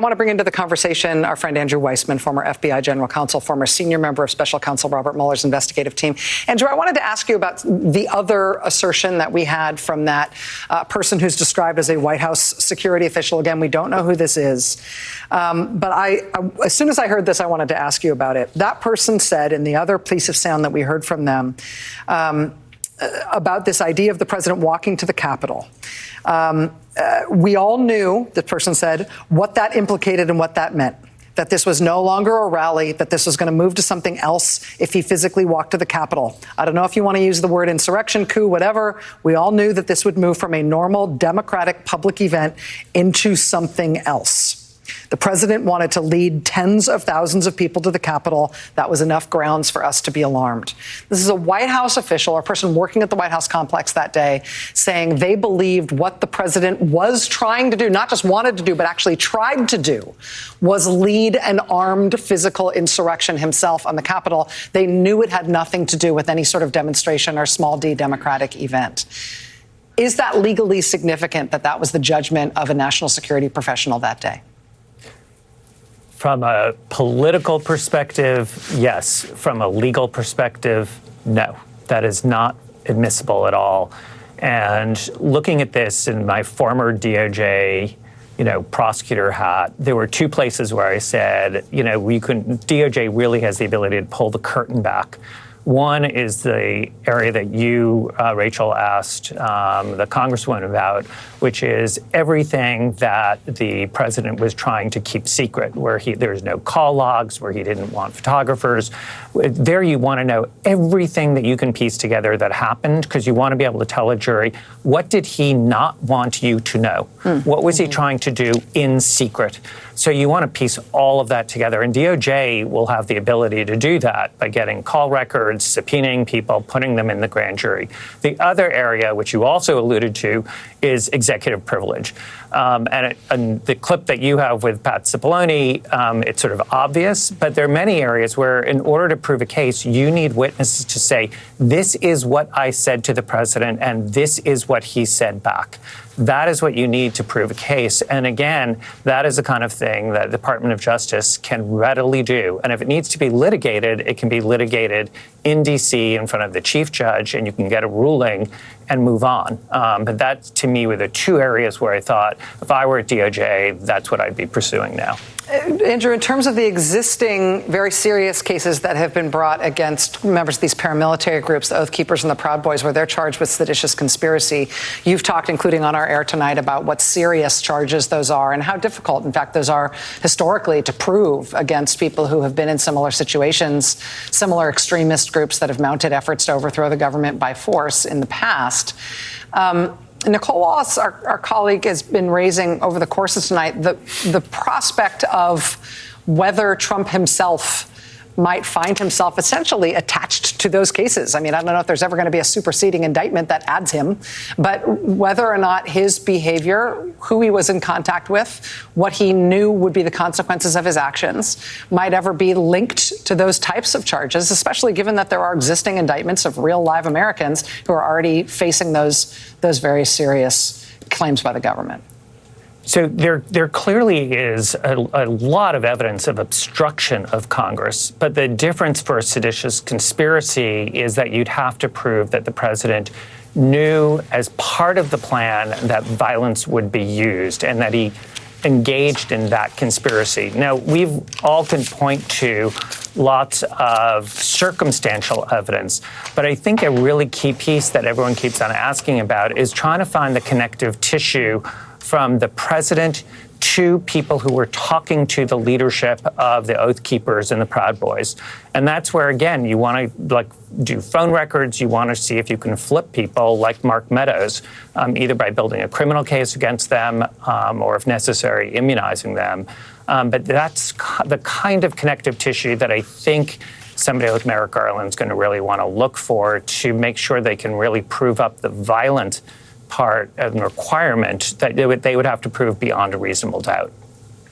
want to bring into the conversation our friend Andrew Weissman, former FBI general counsel, former senior member of special counsel Robert Mueller's investigative team. Andrew, I wanted to ask you about the other assertion that we had from that person who's described as a White House security official. Again, we don't know who this is. But as soon as I heard this, I wanted to ask you about it. That person said in the other piece of sound that we heard from them about this idea of the president walking to the Capitol. We all knew, the person said, what that implicated and what that meant. That this was no longer a rally, that this was going to move to something else if he physically walked to the Capitol. I don't know if you want to use the word insurrection, coup, whatever. We all knew that this would move from a normal democratic public event into something else. The president wanted to lead tens of thousands of people to the Capitol. That was enough grounds for us to be alarmed. This is a White House official, or a person working at the White House complex that day, saying they believed what the president was trying to do, not just wanted to do, but actually tried to do, was lead an armed physical insurrection himself on the Capitol. They knew it had nothing to do with any sort of demonstration or small d democratic event. Is that legally significant that that was the judgment of a national security professional that day? From a political perspective, yes. From a legal perspective, no. That is not admissible at all. And looking at this in my former DOJ, prosecutor hat, there were two places where I said, DOJ really has the ability to pull the curtain back. One is the area that you, Rachel, asked the Congresswoman about, which is everything that the president was trying to keep secret, where there's no call logs, where he didn't want photographers. There you want to know everything that you can piece together that happened, because you want to be able to tell a jury, what did he not want you to know? What was he trying to do in secret? So you want to piece all of that together. And DOJ will have the ability to do that by getting call records, subpoenaing people, putting them in the grand jury. The other area, which you also alluded to, is executive privilege. And the clip that you have with Pat Cipollone, it's sort of obvious, but there are many areas where in order to prove a case, you need witnesses to say, this is what I said to the president, and this is what he said back. That is what you need to prove a case. And again, that is the kind of thing that the Department of Justice can readily do. And if it needs to be litigated, it can be litigated in D.C. in front of the chief judge, and you can get a ruling and move on. But that, to me, were the two areas where I thought, if I were at DOJ, that's what I'd be pursuing now. Andrew, in terms of the existing very serious cases that have been brought against members of these paramilitary groups, the Oath Keepers and the Proud Boys, where they're charged with seditious conspiracy, you've talked, including on our air tonight, about what serious charges those are and how difficult, in fact, those are historically to prove against people who have been in similar situations, similar extremist groups that have mounted efforts to overthrow the government by force in the past. Nicole Wallace, our colleague, has been raising over the course of tonight the prospect of whether Trump himself might find himself essentially attached to those cases. I mean, I don't know if there's ever going to be a superseding indictment that adds him, but whether or not his behavior, who he was in contact with, what he knew would be the consequences of his actions, might ever be linked to those types of charges, especially given that there are existing indictments of real live Americans who are already facing those very serious claims by the government. So there clearly is a lot of evidence of obstruction of Congress. But the difference for a seditious conspiracy is that you'd have to prove that the president knew as part of the plan that violence would be used and that he engaged in that conspiracy. Now, we've all can point to lots of circumstantial evidence, but I think a really key piece that everyone keeps on asking about is trying to find the connective tissue from the president to people who were talking to the leadership of the Oath Keepers and the Proud Boys. And that's where, again, you want to do phone records. You want to see if you can flip people like Mark Meadows, either by building a criminal case against them or, if necessary, immunizing them. But that's the kind of connective tissue that I think somebody like Merrick Garland is going to really want to look for to make sure they can really prove up the violent part and requirement that they would have to prove beyond a reasonable doubt.